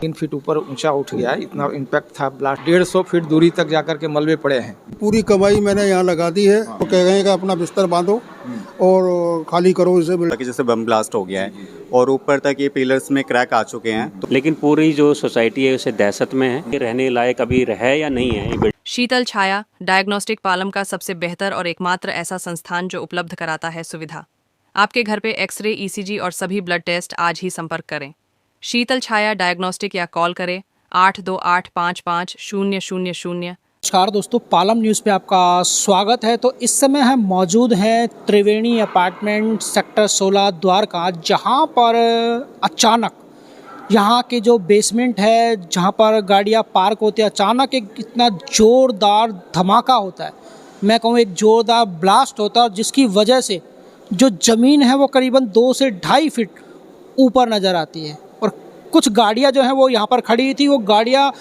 3 feet ऊपर ऊंचा उठ गया, इतना इम्पैक्ट था ब्लास्ट। 150 फीट दूरी तक जाकर के मलबे पड़े हैं। पूरी कमाई मैंने यहाँ लगा दी है, तो कह गए कि अपना बिस्तर बांधो और खाली करो इसे। जैसे बम ब्लास्ट हो गया है और ऊपर तक ये पिलर्स में क्रैक आ चुके हैं, लेकिन पूरी जो सोसाइटी है उसे दहशत में है। रहने लायक अभी है या नहीं है। शीतल छाया डायग्नोस्टिक पालम का सबसे बेहतर और एकमात्र ऐसा संस्थान जो उपलब्ध कराता है सुविधा। आपके घर पे एक्सरे, ईसीजी और सभी ब्लड टेस्ट आज ही संपर्क करें। शीतल छाया डायग्नोस्टिक या कॉल करें 82855000। नमस्कार दोस्तों, पालम न्यूज़ पे आपका स्वागत है। तो इस समय हम मौजूद हैं त्रिवेणी अपार्टमेंट सेक्टर 16 द्वारका, जहां पर अचानक यहाँ के जो बेसमेंट है जहाँ पर गाड़ियाँ पार्क होती है, अचानक एक इतना ज़ोरदार धमाका होता है। मैं कहूँ एक ज़ोरदार ब्लास्ट होता है, जिसकी वजह से जो ज़मीन है वो करीबन 2 से 2.5 फीट ऊपर नज़र आती है। और कुछ गाड़ियाँ जो हैं वो यहाँ पर खड़ी थी, वो गाड़ियाँ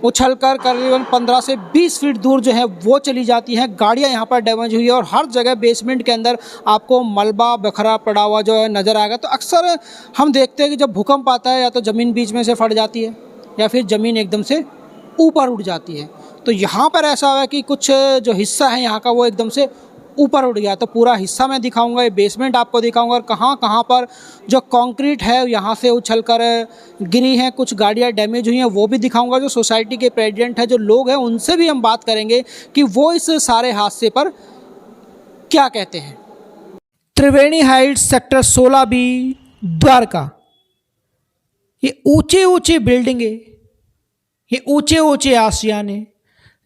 उछलकर करीबन 15 से 20 फीट दूर जो है वो चली जाती हैं। गाड़ियाँ यहाँ पर डैमेज हुई है और हर जगह बेसमेंट के अंदर आपको मलबा बिखरा पड़ा हुआ जो है नज़र आएगा। तो अक्सर हम देखते हैं कि जब भूकंप आता है या तो ज़मीन बीच में से फट जाती है या फिर ज़मीन एकदम से ऊपर उठ जाती है। तो यहाँ पर ऐसा हुआ कि कुछ जो हिस्सा है यहाँ का वो एकदम से ऊपर उठ गया। तो पूरा हिस्सा मैं दिखाऊंगा, ये बेसमेंट आपको दिखाऊंगा और कहाँ कहाँ पर जो कंक्रीट है यहाँ से उछलकर गिरी हैं, कुछ गाड़ियाँ डैमेज हुई हैं वो भी दिखाऊंगा। जो सोसाइटी के प्रेसिडेंट है, जो लोग हैं, उनसे भी हम बात करेंगे कि वो इस सारे हादसे पर क्या कहते हैं। त्रिवेणी हाइट्स सेक्टर 16B द्वारका, ये ऊंचे ऊंचे बिल्डिंगे, ये ऊंचे ऊंचे आशियाने,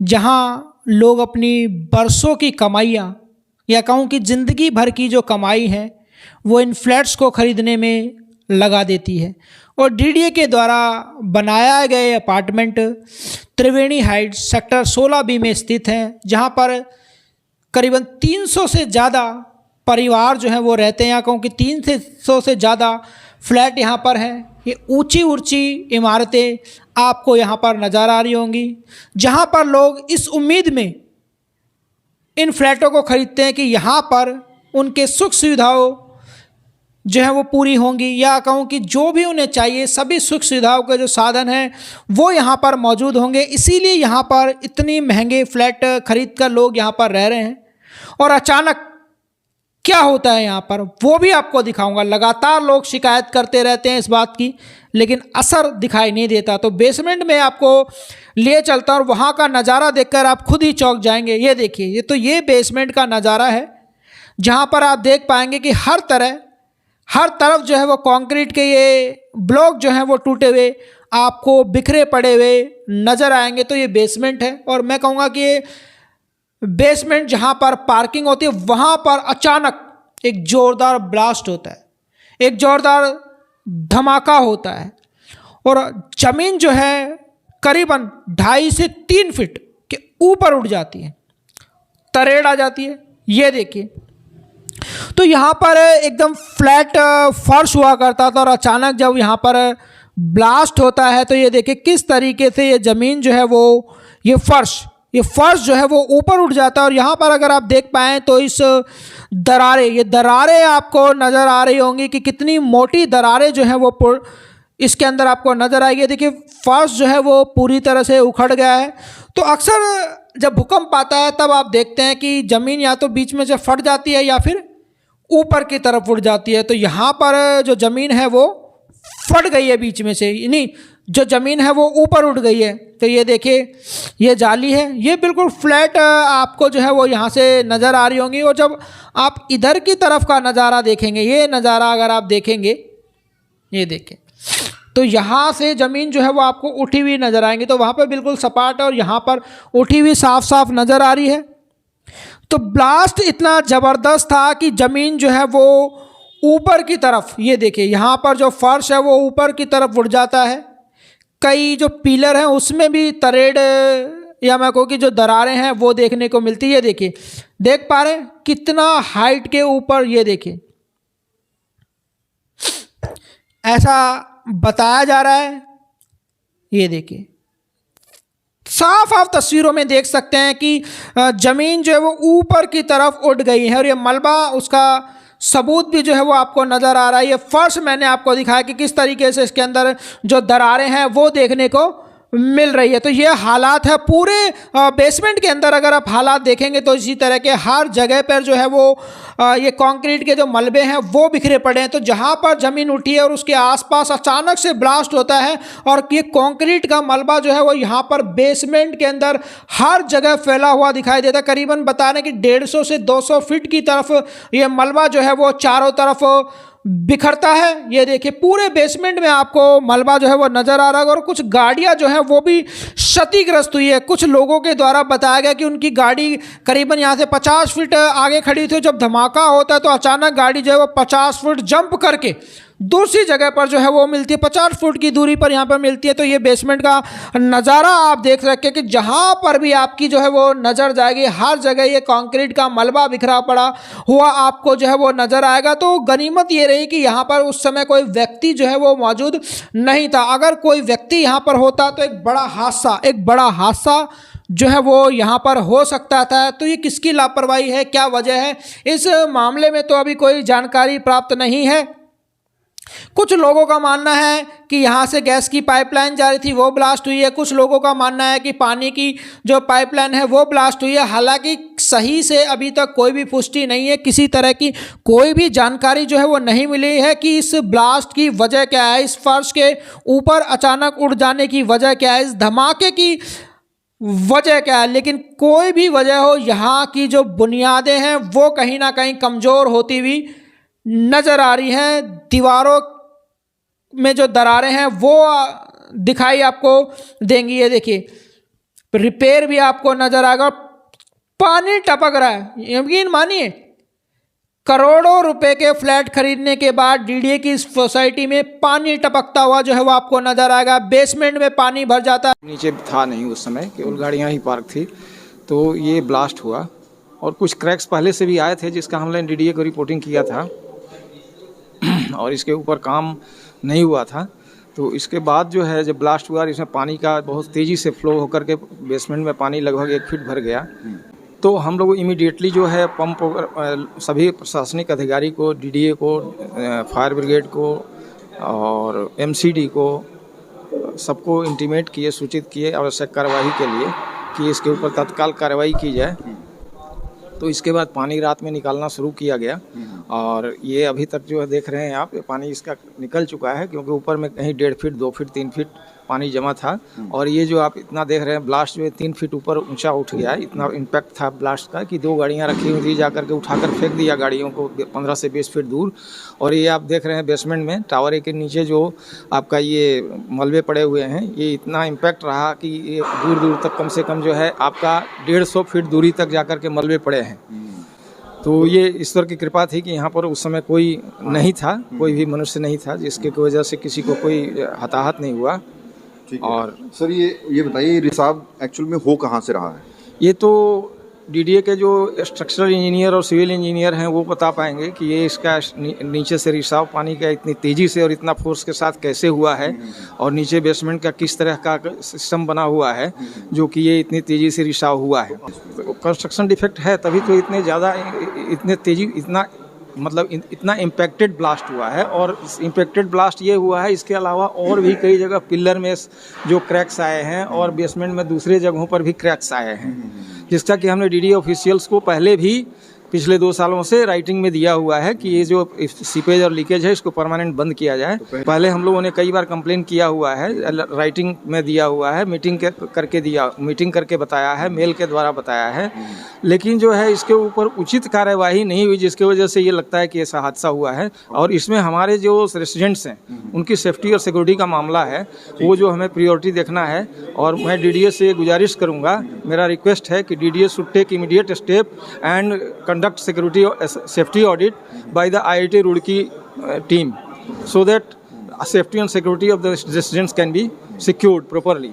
जहाँ लोग अपनी बरसों की कमाइयाँ या कहूँ कि ज़िंदगी भर की जो कमाई है वो इन फ्लैट्स को ख़रीदने में लगा देती है। और डीडीए के द्वारा बनाया गए अपार्टमेंट त्रिवेणी हाइट्स सेक्टर 16B में स्थित हैं, जहाँ पर करीबन 300 से ज़्यादा परिवार जो हैं वो रहते हैं। या कहूँ कि 300 से ज़्यादा फ्लैट यहाँ पर हैं। ये ऊंची ऊंची इमारतें आपको यहाँ पर नज़र आ रही होंगी, जहाँ पर लोग इस उम्मीद में इन फ्लैटों को ख़रीदते हैं कि यहाँ पर उनके सुख सुविधाओं जो है वो पूरी होंगी, या कहूँ कि जो भी उन्हें चाहिए सभी सुख सुविधाओं के जो साधन हैं वो यहाँ पर मौजूद होंगे। इसीलिए यहाँ पर इतनी महंगे फ्लैट खरीद कर लोग यहाँ पर रह रहे हैं। और अचानक क्या होता है यहाँ पर वो भी आपको दिखाऊंगा। लगातार लोग शिकायत करते रहते हैं इस बात की, लेकिन असर दिखाई नहीं देता। तो बेसमेंट में आपको लिए चलता हूँ और वहाँ का नज़ारा देखकर आप खुद ही चौंक जाएंगे। ये देखिए, ये बेसमेंट का नज़ारा है, जहाँ पर आप देख पाएंगे कि हर तरफ जो है वो कंक्रीट के ये ब्लॉक जो हैं वो टूटे हुए आपको बिखरे पड़े हुए नज़र आएंगे। तो ये बेसमेंट है और मैं कहूँगा कि ये बेसमेंट जहाँ पर पार्किंग होती है वहाँ पर अचानक एक ज़ोरदार ब्लास्ट होता है, एक ज़ोरदार धमाका होता है और ज़मीन जो है करीबन 2.5 से 3 फीट के ऊपर उठ जाती है, तरेड़ आ जाती है। ये देखिए, तो यहाँ पर एकदम फ्लैट फर्श हुआ करता था और अचानक जब यहाँ पर ब्लास्ट होता है तो ये देखिए किस तरीके से ये ज़मीन जो है वो ये फर्श जो है वो ऊपर उठ जाता है। और यहाँ पर अगर आप देख पाएँ तो इस दरारें आपको नज़र आ रही होंगी कि कितनी मोटी दरारें जो हैं वो इसके अंदर आपको नज़र आएगी। देखिए फर्श जो है वो पूरी तरह से उखड़ गया है। तो अक्सर जब भूकंप आता है तब आप देखते हैं कि ज़मीन या तो बीच में से फट जाती है या फिर ऊपर की तरफ उठ जाती है। तो यहाँ पर जो ज़मीन है वो फट गई है बीच में से, नहीं, जो ज़मीन है वो ऊपर उठ गई है। तो ये देखिए, ये जाली है, ये बिल्कुल फ्लैट आपको जो है वो यहाँ से नज़र आ रही होंगी। और जब आप इधर की तरफ का नज़ारा देखेंगे, ये नज़ारा अगर आप देखेंगे, ये देखें, तो यहाँ से ज़मीन जो है वो आपको उठी हुई नज़र आएंगी। तो वहाँ पर बिल्कुल सपाट और यहाँ पर उठी हुई साफ साफ नज़र आ रही है। तो ब्लास्ट इतना ज़बरदस्त था कि ज़मीन जो है वो ऊपर की तरफ, ये देखिए यहाँ पर जो फर्श है वो ऊपर की तरफ उठ जाता है। कई जो पिलर हैं उसमें भी तरेड़ या मैं कहूँ कि जो दरारें हैं वो देखने को मिलती है। देखिए, देख पा रहे हैं कितना हाइट के ऊपर, ये देखिए ऐसा बताया जा रहा है। ये देखिए साफ आप तस्वीरों में देख सकते हैं कि ज़मीन जो है वो ऊपर की तरफ उठ गई है और ये मलबा उसका सबूत भी जो है वो आपको नज़र आ रहा है। ये फर्श मैंने आपको दिखाया कि किस तरीके से इसके अंदर जो दरारें हैं वो देखने को मिल रही है। तो ये हालात है पूरे बेसमेंट के अंदर। अगर आप हालात देखेंगे तो इसी तरह के हर जगह पर जो है वो ये कंक्रीट के जो मलबे हैं वो बिखरे पड़े हैं। तो जहाँ पर ज़मीन उठी है और उसके आसपास अचानक से ब्लास्ट होता है और ये कंक्रीट का मलबा जो है वो यहाँ पर बेसमेंट के अंदर हर जगह फैला हुआ दिखाई देता है। करीबन बता रहे हैं कि 150 से 200 फीट की तरफ ये मलबा जो है वो चारों तरफ बिखरता है। ये देखिए पूरे बेसमेंट में आपको मलबा जो है वो नज़र आ रहा है और कुछ गाड़ियां जो है वो भी क्षतिग्रस्त हुई है। कुछ लोगों के द्वारा बताया गया कि उनकी गाड़ी करीबन यहाँ से 50 फीट आगे खड़ी थी। जब धमाका होता है तो अचानक गाड़ी जो है वो 50 फीट जंप करके दूसरी जगह पर जो है वो मिलती है, 50 फुट की दूरी पर यहाँ पर मिलती है। तो ये बेसमेंट का नज़ारा आप देख रखे कि जहाँ पर भी आपकी जो है वो नज़र जाएगी हर जगह ये कंक्रीट का मलबा बिखरा पड़ा हुआ आपको जो है वो नज़र आएगा। तो गनीमत ये रही कि यहाँ पर उस समय कोई व्यक्ति जो है वो मौजूद नहीं था। अगर कोई व्यक्ति यहाँ पर होता तो एक बड़ा हादसा जो है वो यहाँ पर हो सकता था। तो ये किसकी लापरवाही है, क्या वजह है, इस मामले में तो अभी कोई जानकारी प्राप्त नहीं है। कुछ लोगों का मानना है कि यहाँ से गैस की पाइपलाइन जा रही थी वो ब्लास्ट हुई है। कुछ लोगों का मानना है कि पानी की जो पाइपलाइन है वो ब्लास्ट हुई है। हालांकि सही से अभी तक कोई भी पुष्टि नहीं है, किसी तरह की कोई भी जानकारी जो है वो नहीं मिली है कि इस ब्लास्ट की वजह क्या है, इस फर्श के ऊपर अचानक उड़ जाने की वजह क्या है, इस धमाके की वजह क्या है। लेकिन कोई भी वजह हो, यहाँ की जो बुनियादें हैं वो कहीं ना कहीं कमज़ोर होती हुई नज़र आ रही है। दीवारों में जो दरारें हैं वो दिखाई आपको देंगी। ये देखिए रिपेयर भी आपको नज़र आएगा। पानी टपक रहा है, यकीन मानिए करोड़ों रुपए के फ्लैट खरीदने के बाद डीडीए की इस सोसाइटी में पानी टपकता हुआ जो है वो आपको नज़र आएगा। बेसमेंट में पानी भर जाता है। नीचे था नहीं उस समय, केवल गाड़ियाँ ही पार्क थी। तो ये ब्लास्ट हुआ और कुछ क्रैक्स पहले से भी आए थे जिसका हमने डीडीए को रिपोर्टिंग किया था और इसके ऊपर काम नहीं हुआ था। तो इसके बाद जो है जब ब्लास्ट हुआ, इसमें पानी का बहुत तेज़ी से फ्लो होकर के बेसमेंट में पानी लगभग 1 फीट भर गया। तो हम लोग इमीडिएटली जो है पंप सभी प्रशासनिक अधिकारी को, डीडीए को, फायर ब्रिगेड को और एमसीडी को सबको इंटीमेट किए, सूचित किए आवश्यक कार्रवाई के लिए कि इसके ऊपर तत्काल कार्रवाई की जाए। तो इसके बाद पानी रात में निकालना शुरू किया गया और ये अभी तक जो है देख रहे हैं आप, ये पानी इसका निकल चुका है क्योंकि ऊपर में कहीं 1.5 फीट, 2 फीट, 3 फीट पानी जमा था। और ये जो आप इतना देख रहे हैं ब्लास्ट जो है 3 फीट ऊपर ऊंचा उठ गया है। इतना इम्पैक्ट था ब्लास्ट का कि 2 गाड़ियां रखी हुई थी, जाकर के उठाकर फेंक दिया गाड़ियों को 15 से 20 फीट दूर। और ये आप देख रहे हैं बेसमेंट में टावर के नीचे जो आपका ये मलबे पड़े हुए हैं, ये इतना इम्पैक्ट रहा कि ये दूर दूर तक कम से कम जो है आपका 150 फीट दूरी तक जाकर के मलबे पड़े हैं। तो ये ईश्वर की कृपा थी कि यहाँ पर उस समय कोई नहीं था, कोई भी मनुष्य नहीं था, जिसके वजह से किसी को कोई हताहत नहीं हुआ। और सर ये बताइए रिसाव एक्चुअल में हो कहाँ से रहा है? ये तो डीडीए के जो स्ट्रक्चरल इंजीनियर और सिविल इंजीनियर हैं वो बता पाएंगे कि ये इसका नीचे से रिसाव पानी का इतनी तेज़ी से और इतना फोर्स के साथ कैसे हुआ है और नीचे बेसमेंट का किस तरह का सिस्टम बना हुआ है जो कि ये इतनी तेज़ी से रिसाव हुआ है। कंस्ट्रक्शन डिफेक्ट है तभी तो इतना इम्पैक्टेड ब्लास्ट हुआ है। और इम्पैक्टेड ब्लास्ट ये हुआ है, इसके अलावा और भी कई जगह पिलर में जो क्रैक्स आए हैं और बेसमेंट में दूसरे जगहों पर भी क्रैक्स आए हैं, जिसका कि हमने डीडीए ऑफिशियल्स को पहले भी पिछले 2 सालों से राइटिंग में दिया हुआ है कि ये जो सीपेज और लीकेज है इसको परमानेंट बंद किया जाए। पहले हम लोगों ने कई बार कंप्लेन किया हुआ है, राइटिंग में दिया हुआ है, मीटिंग करके बताया है, मेल के द्वारा बताया है, लेकिन जो है इसके ऊपर उचित कार्यवाही नहीं हुई, जिसकी वजह से ये लगता है कि ऐसा हादसा हुआ है। और इसमें हमारे जो रेसिडेंट्स हैं उनकी सेफ्टी और सिक्योरिटी का मामला है, वो जो हमें प्रायोरिटी देखना है। और मैं डीडीए से गुजारिश करूँगा, मेरा रिक्वेस्ट है कि DDA should take immediate step and conduct safety audit by the IIT Roorkee team so that safety and security of the residents can be secured properly.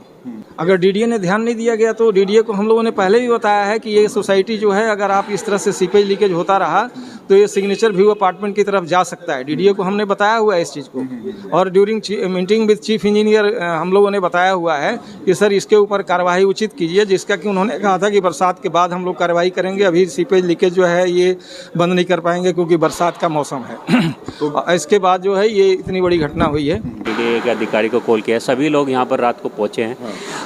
अगर डीडीए ने ध्यान नहीं दिया गया तो डीडीए को हम लोगों ने पहले भी बताया है कि ये सोसाइटी जो है अगर आप इस तरह से सीपेज लीकेज होता रहा तो ये सिग्नेचर व्यू अपार्टमेंट की तरफ जा सकता है। डीडीए को हमने बताया हुआ है इस चीज़ को, और during meeting with chief engineer हम लोगों ने बताया हुआ है कि सर इसके ऊपर कार्रवाई उचित कीजिए, जिसका कि उन्होंने कहा था कि बरसात के बाद हम लोग कार्रवाई करेंगे। अभी सीपेज लीकेज जो है ये बंद नहीं कर पाएंगे क्योंकि बरसात का मौसम है। तो इसके बाद जो है ये इतनी बड़ी घटना हुई है। डीडीए के अधिकारी को कॉल किया, सभी लोग यहाँ पर रात को पहुँचे हैं,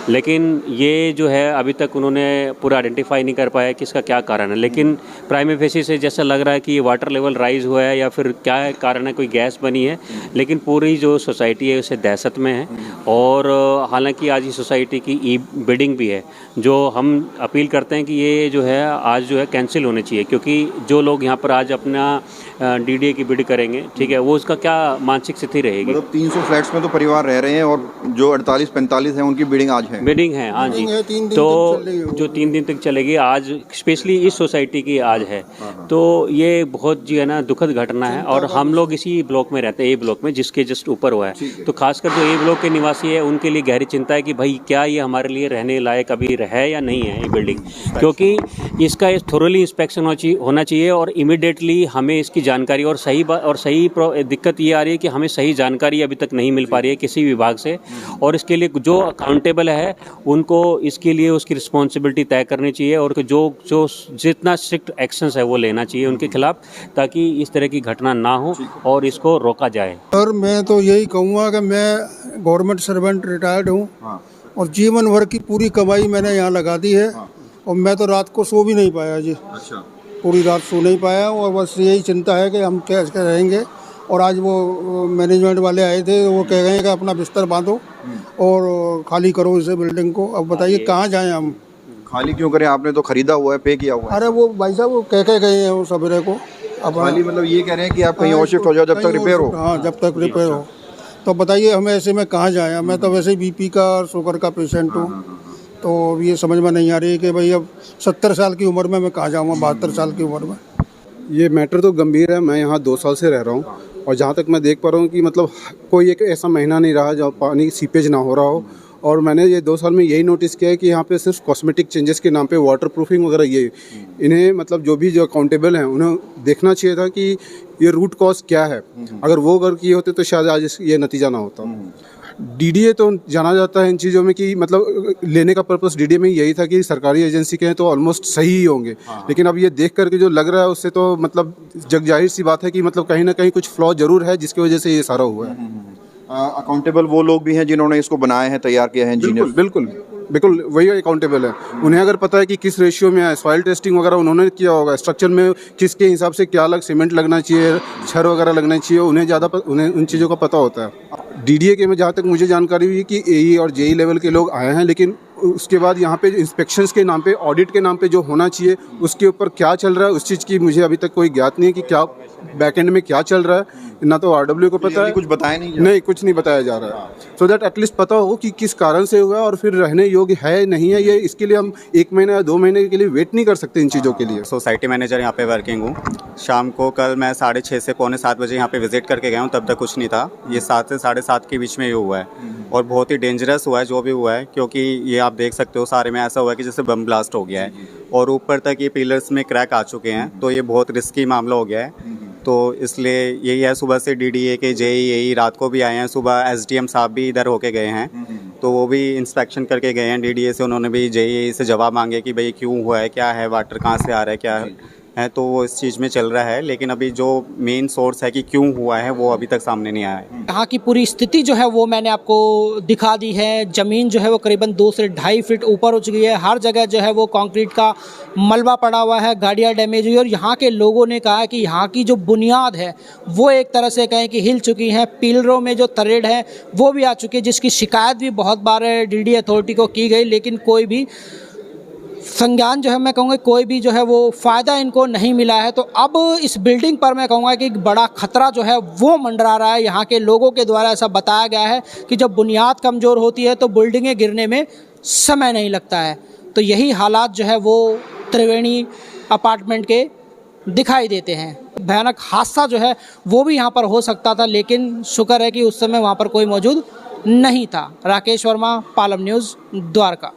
लेकिन ये जो है अभी तक उन्होंने पूरा आइडेंटिफाई नहीं कर पाया कि इसका क्या कारण है। लेकिन प्राइमरी फेसी से जैसा लग रहा है कि ये वाटर लेवल राइज हुआ है या फिर क्या है कारण है, कोई गैस बनी है। लेकिन पूरी जो सोसाइटी है उसे दहशत में है। और हालांकि आज ही सोसाइटी की ई बिडिंग भी है, जो हम अपील करते हैं कि ये जो है आज जो है कैंसिल होनी चाहिए, क्योंकि जो लोग यहाँ पर आज अपना डीडीए की बिड करेंगे, ठीक है, वो उसका क्या मानसिक स्थिति रहेगी। मतलब 300 फ्लैट्स में तो परिवार रह रहे हैं और जो 48-45 हैं उनकी बिडिंग आज है। बिडिंग है, हाँ जी। तो जो 3 दिन तक चलेगी, आज स्पेशली इस सोसाइटी की आज है। तो ये बहुत जो है ना दुखद घटना है। और हम लोग इसी ब्लॉक में रहते हैं, ए ब्लॉक में, जिसके जस्ट ऊपर हुआ है। तो खासकर जो ए ब्लॉक के निवासी है उनके लिए गहरी चिंता है कि भाई क्या ये हमारे लिए रहने लायक अभी है या नहीं है ये बिल्डिंग, क्योंकि इसका थोरली इंस्पेक्शन होना चाहिए और इमीडिएटली हमें इसकी जानकारी और सही दिक्कत ये आ रही है कि हमें सही जानकारी अभी तक नहीं मिल पा रही है किसी विभाग से। और इसके लिए जो अकाउंटेबल है उनको इसके लिए उसकी रिस्पॉन्सिबिलिटी तय करनी चाहिए और जो जितना स्ट्रिक्ट एक्शंस है वो लेना चाहिए उनके खिलाफ, ताकि इस तरह की घटना ना हो और इसको रोका जाए। और मैं तो यही कहूँगा कि मैं गवर्नमेंट सर्वेंट रिटायर्ड हूँ और जीवन भर की पूरी कमाई मैंने यहाँ लगा दी है और मैं तो रात को सो भी नहीं पाया जी। अच्छा। पूरी रात सो नहीं पाया और बस यही चिंता है कि हम कैसे रहेंगे। और आज वो मैनेजमेंट वाले आए थे, वो कह गए कि अपना बिस्तर बांधो और खाली करो इसे बिल्डिंग को। अब बताइए कहाँ जाएं हम। खाली क्यों करें, आपने तो खरीदा हुआ है, पे किया हुआ है। अरे वो भाई साहब वो कह के गए हैं वो सवेरे को। अब खाली मतलब ये कह रहे हैं कि आप कहीं और शिफ्ट हो जाओ जब तक रिपेयर हो। हाँ, जब तक रिपेयर हो। तो बताइए हमें ऐसे में कहाँ जाएं। मैं तो वैसे ही बीपी का और शुगर का पेशेंट हूँ। तो ये समझ में नहीं आ रही है कि भाई अब 70 साल की उम्र में मैं कहाँ जाऊँगा, 72 साल की उम्र में। ये मैटर तो गंभीर है। मैं यहाँ 2 साल से रह रहा हूँ और जहाँ तक मैं देख पा रहा हूँ कि मतलब कोई एक ऐसा महीना नहीं रहा जब पानी सीपेज ना हो रहा हो। और मैंने ये 2 साल में यही नोटिस किया है कि यहाँ पे सिर्फ कॉस्मेटिक चेंजेस के नाम पे वाटर प्रूफिंग वगैरह इन्हें मतलब जो अकाउंटेबल हैं उन्हें देखना चाहिए था कि ये रूट कॉज क्या है। अगर वो अगर किए होते तो शायद आज ये नतीजा ना होता। डीडीए तो जाना जाता है इन चीज़ों में कि मतलब लेने का पर्पस डीडीए में यही था कि सरकारी एजेंसी के हैं तो ऑलमोस्ट सही ही होंगे। लेकिन अब ये देख करके जो लग रहा है उससे तो मतलब जग जाहिर सी बात है कि मतलब कहीं ना कहीं कुछ फ्लॉ जरूर है जिसकी वजह से ये सारा हुआ है। अकाउंटेबल वो लोग भी हैं जिन्होंने इसको बनाया है, तैयार किया है, इंजीनियर। बिल्कुल वही अकाउंटेबल है। उन्हें अगर पता है कि किस रेशियो में है, सॉइल टेस्टिंग वगैरह उन्होंने किया होगा, स्ट्रक्चर में किसके हिसाब से क्या अलग सीमेंट लगना चाहिए, छर वगैरह लगना चाहिए, उन्हें उन चीज़ों का पता होता है। डीडीए के में जहाँ तक मुझे जानकारी हुई कि एई और जेई लेवल के लोग आए हैं, लेकिन उसके बाद यहाँ पे इंस्पेक्शंस के नाम पे, ऑडिट के नाम पे जो होना चाहिए उसके ऊपर क्या चल रहा है उस चीज़ की मुझे अभी तक कोई ज्ञात नहीं है कि क्या बैकएंड में क्या चल रहा है। ना तो आरडब्ल्यू को पता है, कुछ बताया नहीं, कुछ नहीं बताया जा रहा है। सो दैट एटलीस्ट पता हो कि किस कारण से हुआ और फिर रहने योग्य है नहीं है। ये इसके लिए हम 1 महीना या 2 महीने के लिए वेट नहीं कर सकते इन चीज़ों के लिए। सोसाइटी मैनेजर यहाँ पे वर्किंग हूँ। शाम को कल मैं 6:30 से 6:45 बजे यहाँ पे विजिट करके गया हूँ, तब तक कुछ नहीं था। ये 7 से 7:30 के बीच में ये हुआ है और बहुत ही डेंजरस हुआ है जो भी हुआ है, क्योंकि ये आप देख सकते हो सारे में ऐसा हुआ है कि जैसे बम ब्लास्ट हो गया है और ऊपर तक ये पिलर्स में क्रैक आ चुके हैं। तो ये बहुत रिस्की मामला हो गया है। तो इसलिए यही है, सुबह से डीडीए के जेई रात को भी आए हैं, सुबह एसडीएम साहब भी इधर होके गए हैं, तो वो भी इंस्पेक्शन करके गए हैं डीडीए से। उन्होंने भी जेई से जवाब मांगे कि भाई क्यों हुआ है, क्या है, वाटर कहाँ से आ रहा है, क्या है। तो वो इस चीज़ में चल रहा है, लेकिन अभी जो मेन सोर्स है कि क्यों हुआ है वो अभी तक सामने नहीं आया है। यहाँ की पूरी स्थिति जो है वो मैंने आपको दिखा दी है। ज़मीन जो है वो करीबन 2 से 2.5 फीट ऊपर उठ गई है। हर जगह जो है वो कंक्रीट का मलबा पड़ा हुआ है, गाड़ियाँ डैमेज हुई। और यहाँ के लोगों ने कहा है कि यहाँ की जो बुनियाद है वो एक तरह से कहें कि हिल चुकी हैं। पिलरों में जो तरेड़ है वो भी आ चुकी है, जिसकी शिकायत भी बहुत बार डीडी अथॉरिटी को की गई, लेकिन कोई भी संज्ञान जो है मैं कहूँगा कोई भी जो है वो फ़ायदा इनको नहीं मिला है। तो अब इस बिल्डिंग पर मैं कहूँगा कि एक बड़ा खतरा जो है वो मंडरा रहा है। यहाँ के लोगों के द्वारा ऐसा बताया गया है कि जब बुनियाद कमज़ोर होती है तो बिल्डिंगें गिरने में समय नहीं लगता है। तो यही हालात जो है वो त्रिवेणी अपार्टमेंट के दिखाई देते हैं। भयानक हादसा जो है वो भी यहाँ पर हो सकता था, लेकिन शुक्र है कि उस समय वहाँ पर कोई मौजूद नहीं था। राकेश वर्मा, पालम न्यूज़, द्वारका।